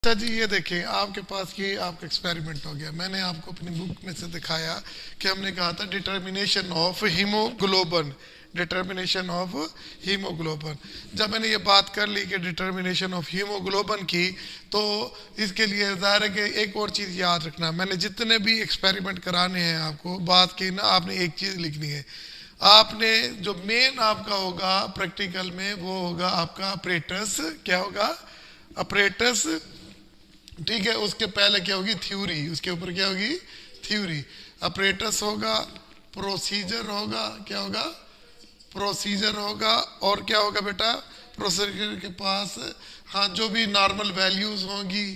अच्छा जी, ये देखें आपके पास ये आपका एक्सपेरिमेंट हो गया। मैंने आपको अपनी बुक में से दिखाया कि हमने कहा था determination of haemoglobin, determination of haemoglobin. जब मैंने ये बात कर ली कि डिटर्मिनेशन ऑफ हीमोग्लोबन की, तो इसके लिए ज़ाहिर है कि एक और चीज़ याद रखना, मैंने जितने भी एक्सपेरिमेंट कराने हैं आपको बात की ना, आपने एक चीज़ लिखनी है। आपने जो मेन आपका होगा प्रैक्टिकल में वो होगा आपका अपरेटस। क्या होगा? अपरेटस। ठीक है, उसके पहले क्या होगी? थ्योरी। उसके ऊपर क्या होगी? थ्योरी। अपरेटस होगा, प्रोसीजर होगा। क्या होगा? प्रोसीजर होगा। और क्या होगा बेटा? प्रोसीजर के पास हाँ जो भी नॉर्मल वैल्यूज होंगी,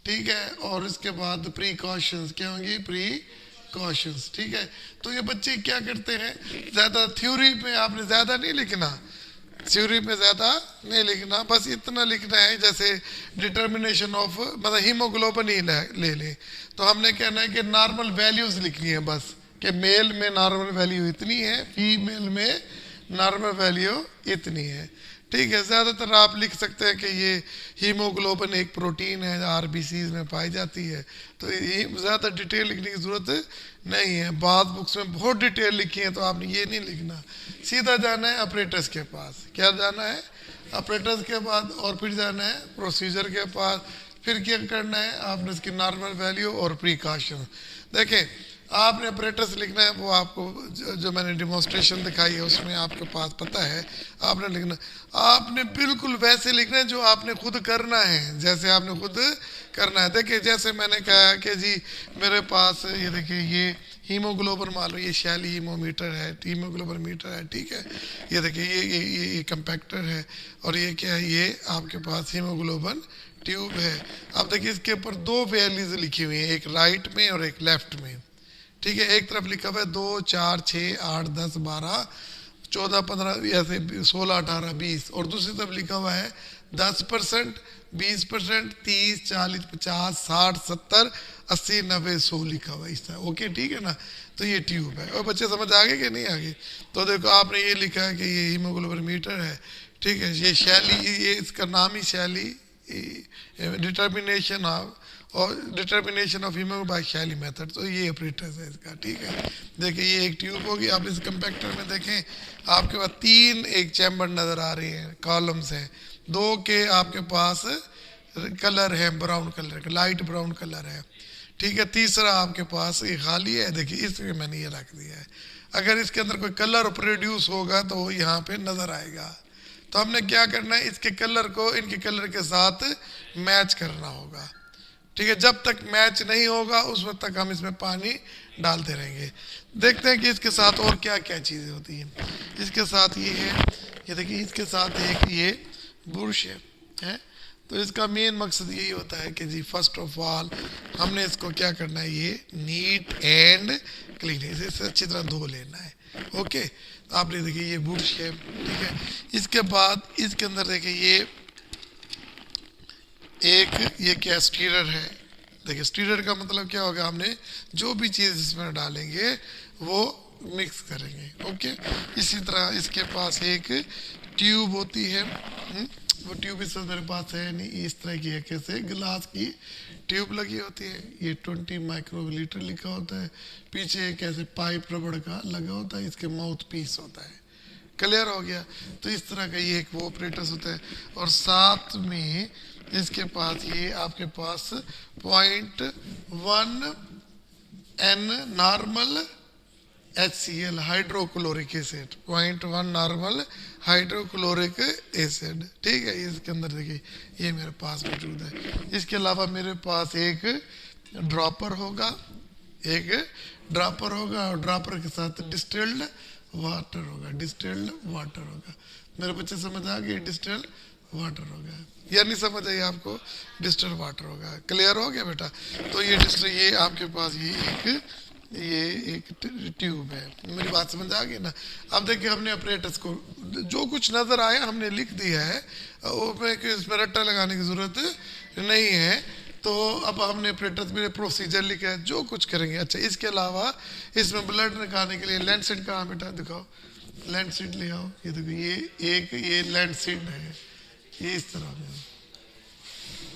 ठीक है, और इसके बाद प्रीकॉशंस। क्या होंगी? प्रीकॉशंस। ठीक है। तो ये बच्चे क्या करते हैं, ज़्यादा थ्योरी में आपने ज़्यादा नहीं लिखना, थ्योरी में ज़्यादा नहीं लिखना, बस इतना लिखना है जैसे डिटर्मिनेशन ऑफ मतलब हीमोग्लोबिन ही ले लें, तो हमने कहना है कि नॉर्मल वैल्यूज़ लिखनी है बस, कि मेल में नॉर्मल वैल्यू इतनी है, फीमेल में नॉर्मल वैल्यू इतनी है। ठीक है। ज़्यादातर आप लिख सकते हैं कि ये हीमोग्लोबिन एक प्रोटीन है, आरबीसीज में पाई जाती है, तो ये ज़्यादा डिटेल लिखने की ज़रूरत नहीं है। बाद बुक्स में बहुत डिटेल लिखी है, तो आपने ये नहीं लिखना, सीधा जाना है ऑपरेटर्स के पास। क्या जाना है? ऑपरेटर्स के बाद, और फिर जाना है प्रोसीजर के पास। फिर क्या करना है आपने? इसकी नॉर्मल वैल्यू और प्रीकॉशन। देखें, आपने ऑपरेटर्स लिखना है, वो आपको जो मैंने डिमॉन्स्ट्रेशन दिखाई है उसमें आपके पास पता है। आपने लिखना, आपने बिल्कुल वैसे लिखना है जो आपने खुद करना है, जैसे आपने खुद करना है। देखिए, जैसे मैंने कहा कि जी मेरे पास ये देखिए ये हीमोग्लोबिन मान लो, ये शैली हीमोमीटर है, हीमोग्लोबिन मीटर है। ठीक है। ये देखिए ये कंपैक्टर है, और ये क्या है? ये आपके पास हीमोग्लोबिन ट्यूब है। अब देखिए इसके ऊपर दो वैल्यूज लिखी हुई हैं, एक राइट में और एक लेफ्ट में। ठीक है। एक तरफ लिखा हुआ है 2, 4, 6, 8, 10, 12, 14, 15, ऐसे 16, 18, 20, और दूसरी तरफ लिखा हुआ है 10%, 20%, 30, 40, 50, 60, 70, 80, 90, 100 लिखा हुआ है इस तरह। ओके, ठीक है ना। तो ये ट्यूब है। और बच्चे समझ आ गए कि नहीं आ गए? तो देखो आपने ये लिखा है कि ये हीमोग्लोबिन मीटर है। ठीक है। ये शैली, ये इसका नाम ही शैली डिटर्मिनेशन ऑफ, और डिटर्मिनेशन ऑफ हीमोग्लोबिन बाय शैली मेथड। तो ये ऑपरेटर्स है इसका। ठीक है। देखिए ये एक ट्यूब होगी। आप इस कंपैक्टर में देखें, आपके पास 3 एक चैम्बर नज़र आ रही हैं, कॉलम्स हैं। 2 के आपके पास कलर है ब्राउन कलर का, लाइट ब्राउन कलर है। ठीक है। तीसरा आपके पास ये खाली है। देखिए इसमें मैंने ये रख दिया है, अगर इसके अंदर कोई कलर प्रोड्यूस होगा तो वो यहाँ पे नज़र आएगा। तो हमने क्या करना है, इसके कलर को इनके कलर के साथ मैच करना होगा। ठीक है। जब तक मैच नहीं होगा उस वक्त तक हम इसमें पानी डालते रहेंगे। देखते हैं कि इसके साथ और क्या क्या चीज़ें होती हैं। इसके साथ ये है, ये देखिए इसके साथ एक ये बुरश है। तो इसका मेन मकसद यही होता है कि जी फर्स्ट ऑफ ऑल हमने इसको क्या करना है, ये नीट एंड क्लीन, इसे अच्छी तरह धो लेना है। ओके। तो आपने देखिए ये बुरश है। ठीक है। इसके बाद इसके अंदर देखिए ये एक ये क्या स्टीरर है। देखिए स्टीरर का मतलब क्या होगा, हमने जो भी चीज़ इसमें डालेंगे वो मिक्स करेंगे। ओके। इसी तरह इसके पास एक ट्यूब होती है। वो ट्यूब इस मेरे पास है नहीं, इस तरह की है, कैसे गिलास की ट्यूब लगी होती है। ये 20 माइक्रोलीटर लिखा होता है। पीछे एक ऐसे पाइप रबड़ का लगा होता है, इसके माउथ पीस होता है। क्लियर हो गया? तो इस तरह का ये एक वो ऑपरेटर्स होता है। और साथ में इसके पास ये आपके पास 0.1 N normal HCl hydrochloric acid, 0.1 normal hydrochloric acid. ठीक है। इसके अंदर देखिए ये मेरे पास मौजूद है। इसके अलावा मेरे पास एक ड्रॉपर होगा, एक ड्रॉपर होगा, और ड्रॉपर के साथ डिस्टिल्ड वाटर होगा, डिस्टिल्ड वाटर होगा। मेरे बच्चे समझ आ गए? डिस्टिल्ड वाटर होगा या नहीं समझ आई आपको? डिस्टिल्ड वाटर होगा। क्लियर हो गया बेटा? तो ये ये आपके पास ये एक ट्यूब है। मेरी बात समझ आ गई ना? अब देखिए हमने ऑपरेटर्स को जो कुछ नज़र आया हमने लिख दिया है, इसमें रट्टा लगाने की ज़रूरत नहीं है। तो अब हमने ऑपरेटर्स में प्रोसीजर लिखा है, जो कुछ करेंगे। अच्छा, इसके अलावा इसमें ब्लड निकालने के लिए लैंडसीड कहाँ बेटा? दिखाओ, लैंडसीड ले आओ। ये देखो ये लैंडसीड है, ये इस तरह में।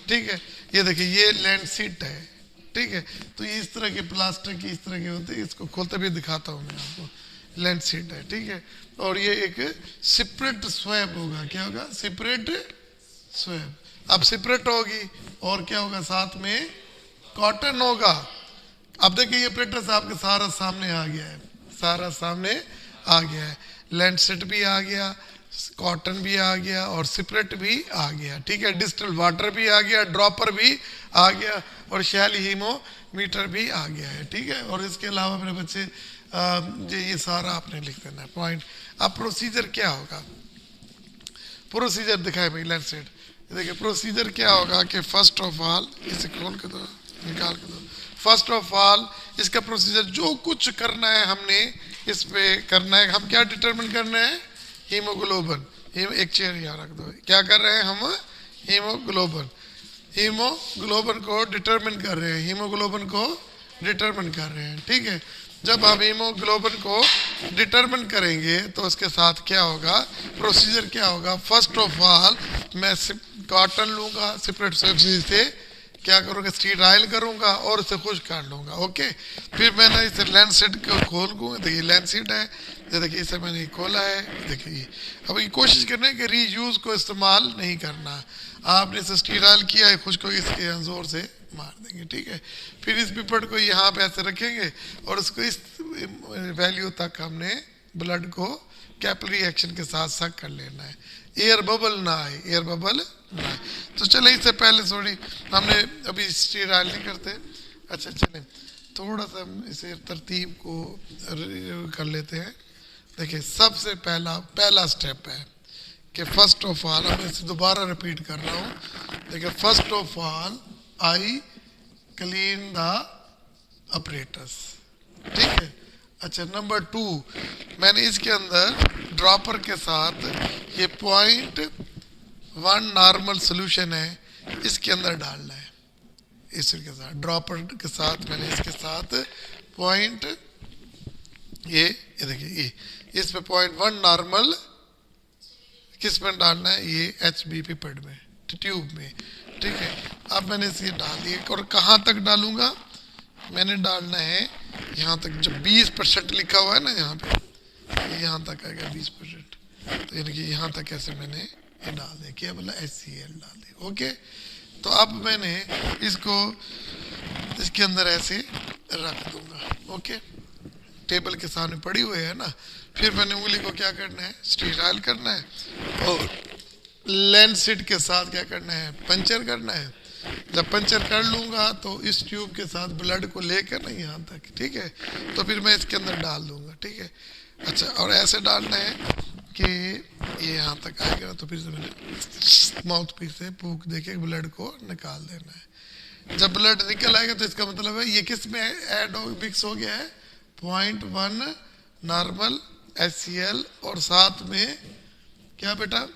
ठीक है। ये देखिए ये लैंडसीट है, ठीक है। तो ये इस तरह के प्लास्टिक की इस तरह के होते हैं, इसको खोलते भी दिखाता हूँ मैं आपको। लैंडसीट है, ठीक है। और ये एक सेपरेट स्वैब होगा, क्या होगा? Separate swab. अब सेपरेट होगी और क्या होगा? साथ में कॉटन होगा। अब देखिए ये प्रिंटर्स आपके सारा सामने आ गया है, सारा सामने आ गया है। लैंडसेट भी आ गया, कॉटन भी आ गया और सेपरेट भी आ गया, ठीक है। डिस्टिल वाटर भी आ गया, ड्रॉपर भी आ गया और शैल हीमोमीटर भी आ गया है, ठीक है। और इसके अलावा मेरे बच्चे ये सारा आपने लिख देना है पॉइंट। अब प्रोसीजर क्या होगा? प्रोसीजर दिखाए भाई लैंडसेट। देखिए प्रोसीजर क्या होगा कि फर्स्ट ऑफ ऑल, इसे खोल के दो, निकाल के दो। फर्स्ट ऑफ ऑल इसका प्रोसीजर जो कुछ करना है हमने इस पे करना है। हम क्या डिटरमिन करना है? हीमोग्लोबिन। एक चेयर यहाँ रख दो। क्या कर रहे हैं हम? हीमोग्लोबिन। हीमोग्लोबिन को डिटरमिन कर रहे हैं, हीमोग्लोबिन को डिटरमिन कर रहे हैं, ठीक है। जब हम हीमोग्लोबिन को डिटरमिन करेंगे तो उसके साथ क्या होगा? प्रोसीजर क्या होगा? फर्स्ट ऑफ ऑल मैं कॉटन लूँगा, सेपरेट से क्या करूँगा? स्टीराइल करूँगा और इसे खुश्क कर लूँगा, ओके। फिर मैंने इसे लैंडसेट को खोल दूँगा। देखिए लैंडसेट है, ये देखिए इसे मैंने खोला है, देखिए। अब ये कोशिश करना है कि रीयूज़ को इस्तेमाल नहीं करना। आपने इसे स्टीराइल किया है, खुश्क को इसके जोर से मार देंगे, ठीक है। फिर इस पिपेट को यहाँ पे ऐसे रखेंगे और उसको इस वैल्यू तक हमने ब्लड को कैपिलरी एक्शन के साथ सक कर लेना है, एयर बबल ना आए, एयर बबल ना आए। तो चले इससे पहले थोड़ी हमने अभी स्टीराइल नहीं करते, अच्छा चले थोड़ा सा हम इसे तरतीब को कर लेते हैं। देखिए सबसे पहला स्टेप है कि फर्स्ट ऑफ ऑल, मैं इसे दोबारा रिपीट कर रहा हूँ। देखिए first of all I clean the apparatus, ठीक है। अच्छा नंबर 2, मैंने इसके अंदर ड्रॉपर के साथ ये 0.1 नॉर्मल सोल्यूशन है, इसके अंदर डालना है। इसके साथ ड्रॉपर के साथ मैंने इसके साथ पॉइंट ये देखिए ये इस पे 0.1 नॉर्मल किस में डालना है? ये HBP पेड में, ट्यूब में, ठीक है। अब मैंने इसे डाल दिया और कहाँ तक डालूंगा? मैंने डालना है यहाँ तक, जब 20% लिखा हुआ है ना यहाँ पे, यहाँ तक आएगा 20%, तो यानी कि यहाँ तक ऐसे मैंने ये डाल दिया, क्या बोला? HCl डाल दिया, ओके। तो अब मैंने इसको इसके अंदर ऐसे रख दूंगा, ओके। टेबल के सामने पड़ी हुई है ना। फिर मैंने उंगली को क्या करना है? स्टीराइल करना है और लैंडसेट के साथ क्या करना है? पंचर करना है। जब पंचर कर लूँगा तो इस ट्यूब के साथ ब्लड को लेकर ना यहाँ तक, ठीक है। तो फिर मैं इसके अंदर डाल दूँगा, ठीक है। अच्छा और ऐसे डालना है कि ये यहाँ तक आएगा, तो फिर से मैंने माउथ पीस से फूंक देके ब्लड को निकाल देना है। जब ब्लड निकल आएगा तो इसका मतलब है ये किस में ऐड हो, मिक्स हो गया है? 0.1 नॉर्मल HCl और साथ में क्या बेटा?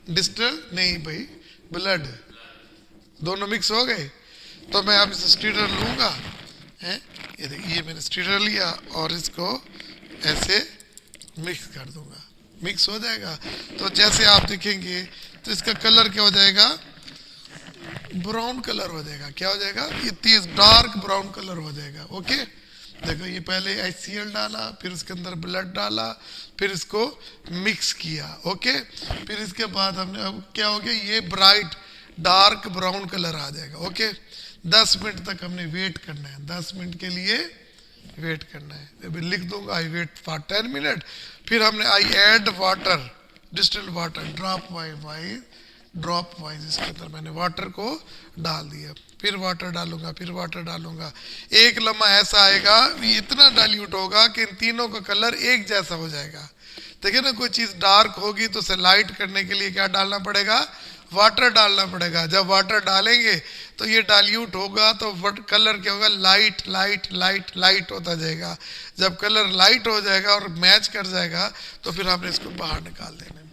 डिस्टिल नहीं भाई, ब्लड, दोनों मिक्स हो गए। तो मैं अब इसे स्टीरर लूँगा, है ये देखिए, ये मैंने स्टीरर लिया और इसको ऐसे मिक्स कर दूंगा, मिक्स हो जाएगा। तो जैसे आप देखेंगे तो इसका कलर क्या हो जाएगा? ब्राउन कलर हो जाएगा। क्या हो जाएगा? ये तेज डार्क ब्राउन कलर हो जाएगा, ओके। देखो ये पहले HCl डाला, फिर उसके अंदर ब्लड डाला, फिर इसको मिक्स किया, ओके। फिर इसके बाद हमने अब क्या हो गया? ये ब्राइट डार्क ब्राउन कलर आ जाएगा, ओके। 10 मिनट तक हमने वेट करना है, 10 मिनट के लिए वेट करना है। अभी लिख दूंगा आई वेट फॉर 10 मिनट। फिर हमने I add water, distilled water, drop wise इसके अंदर मैंने वाटर को डाल दिया। फिर वाटर डालूंगा, फिर वाटर डालूंगा। एक लम्हा ऐसा आएगा, ये इतना डाइल्यूट होगा कि इन तीनों का कलर एक जैसा हो जाएगा। देखिए ना, कोई चीज़ डार्क होगी तो उसे लाइट करने के लिए क्या डालना पड़ेगा? वाटर डालना पड़ेगा। जब वाटर डालेंगे तो ये डाइल्यूट होगा तो कलर क्या होगा? लाइट लाइट लाइट लाइट होता जाएगा। जब कलर लाइट हो जाएगा और मैच कर जाएगा तो फिर हमने इसको बाहर निकाल देना है।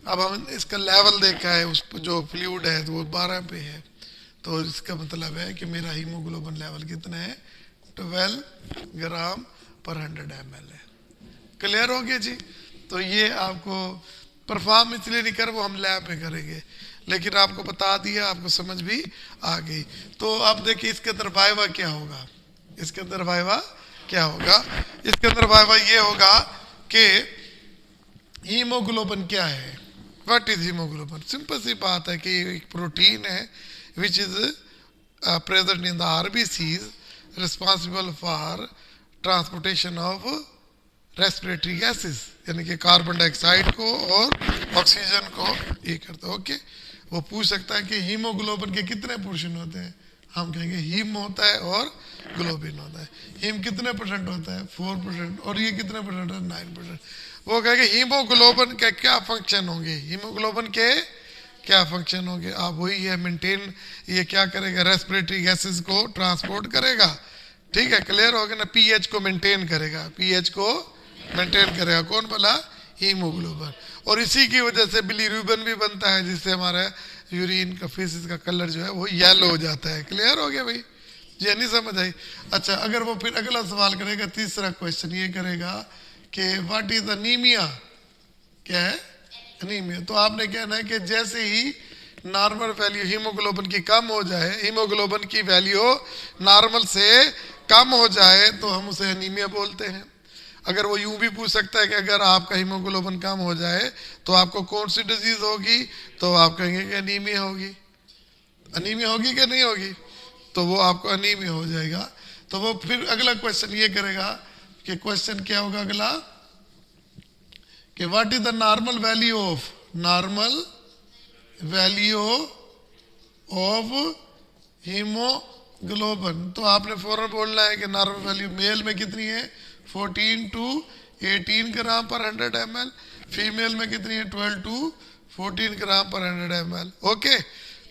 अब हम इसका लेवल देखा है, उस जो फ्लूइड है तो वो 12 पे है, तो इसका मतलब है कि मेरा हीमोग्लोबिन लेवल कितना है? 12 ग्राम पर 100 ml है। क्लियर हो गया जी? तो ये आपको परफॉर्म इसलिए नहीं कर, वो हम लैब में करेंगे। लेकिन आपको बता दिया, आपको समझ भी आ गई। तो अब देखिए इसके अंदर वाइवा क्या होगा, इसके अंदर वाइवा क्या होगा। इसके अंदर वाइवा ये होगा कि हीमोग्लोबिन क्या है, व्हाट इज हीमोग्लोबिन। सिंपल सी बात है कि एक प्रोटीन है which is present in the RBCs, responsible for transportation of respiratory gases, यानी कि कार्बन डाइऑक्साइड को और ऑक्सीजन को ये करता है। ओके, वो पूछ सकता है कि हीमोग्लोबिन के कितने पोर्शन होते हैं, हम कहेंगे हीम होता है और ग्लोबिन होता है। हीम कितने परसेंट होता है, 4%, और ये कितने परसेंट है, 9%। वो कहेंगे हीमोग्लोबिन के क्या फंक्शन होंगे, हीमोग्लोबिन के क्या फंक्शन होंगे। आप वही है मेंटेन, ये क्या करेगा, रेस्पिरेटरी गैसेस को ट्रांसपोर्ट करेगा, ठीक है, क्लियर हो गया ना। पीएच को मेंटेन करेगा, पीएच को मेंटेन करेगा, कौन बोला, हीमोग्लोबिन। और इसी की वजह से बिलीरुबिन भी बनता है, जिससे हमारा यूरिन का फेसिस का कलर जो है वो येलो हो जाता है। क्लियर हो गया भाई, ये नहीं समझ आई। अच्छा, अगर वो फिर अगला सवाल करेगा, तीसरा क्वेश्चन ये करेगा कि व्हाट इज अनीमिया, क्या है अनीमिया। तो आपने कहना है कि जैसे ही नॉर्मल वैल्यू हीमोग्लोबिन की कम हो जाए, हीमोग्लोबिन की वैल्यू नॉर्मल से कम हो जाए तो हम उसे अनीमिया बोलते हैं। अगर वो यूं भी पूछ सकता है कि अगर आपका हीमोग्लोबिन कम हो जाए तो आपको कौन सी डिजीज होगी, तो आप कहेंगे कि अनीमिया होगी। अनीमिया होगी कि नहीं होगी, तो वो आपको अनीमिया हो जाएगा। तो वो फिर अगला क्वेश्चन ये करेगा कि क्वेश्चन क्या होगा अगला, कि what is the normal value of, normal value of haemoglobin. तो आपने फौरन बोलना है कि नॉर्मल वैल्यू मेल में कितनी है, 14 to 18 ग्राम पर 100 ml, फीमेल में कितनी है, 12 to 14 ग्राम पर 100 ml। ओके,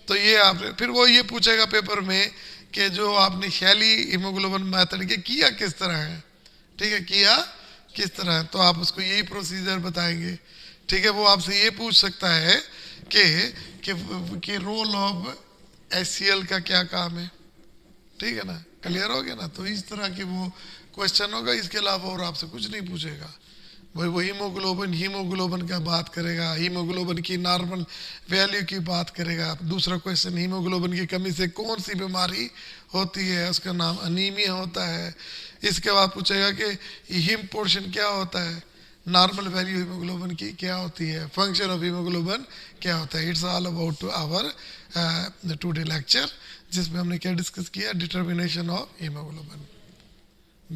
तो ये आपने फिर वो ये पूछेगा पेपर में कि जो आपने शैली हीमोग्लोबिन मेथड के किया किस तरह है, ठीक है, किया किस तरह है, तो आप उसको यही प्रोसीजर बताएंगे। ठीक है, वो आपसे ये पूछ सकता है कि रोल ऑफ HCl का क्या काम है, ठीक है ना, क्लियर हो गया ना। तो इस तरह के वो क्वेश्चन होगा, इसके अलावा और आपसे कुछ नहीं पूछेगा। वो हीमोग्लोबिन का बात करेगा, हीमोग्लोबिन की नॉर्मल वैल्यू की बात करेगा। दूसरा क्वेश्चन, हीमोग्लोबिन की कमी से कौन सी बीमारी होती है, उसका नाम अनीमिया होता है। इसके बाद पूछेगा कि हीम पोर्शन क्या होता है, नॉर्मल वैल्यू हीमोग्लोबिन की क्या होती है, फंक्शन ऑफ हीमोग्लोबिन क्या होता है। It's all about our today lecture, जिसमें हमने क्या डिस्कस किया, डिटर्मिनेशन ऑफ हीमोग्लोबिन।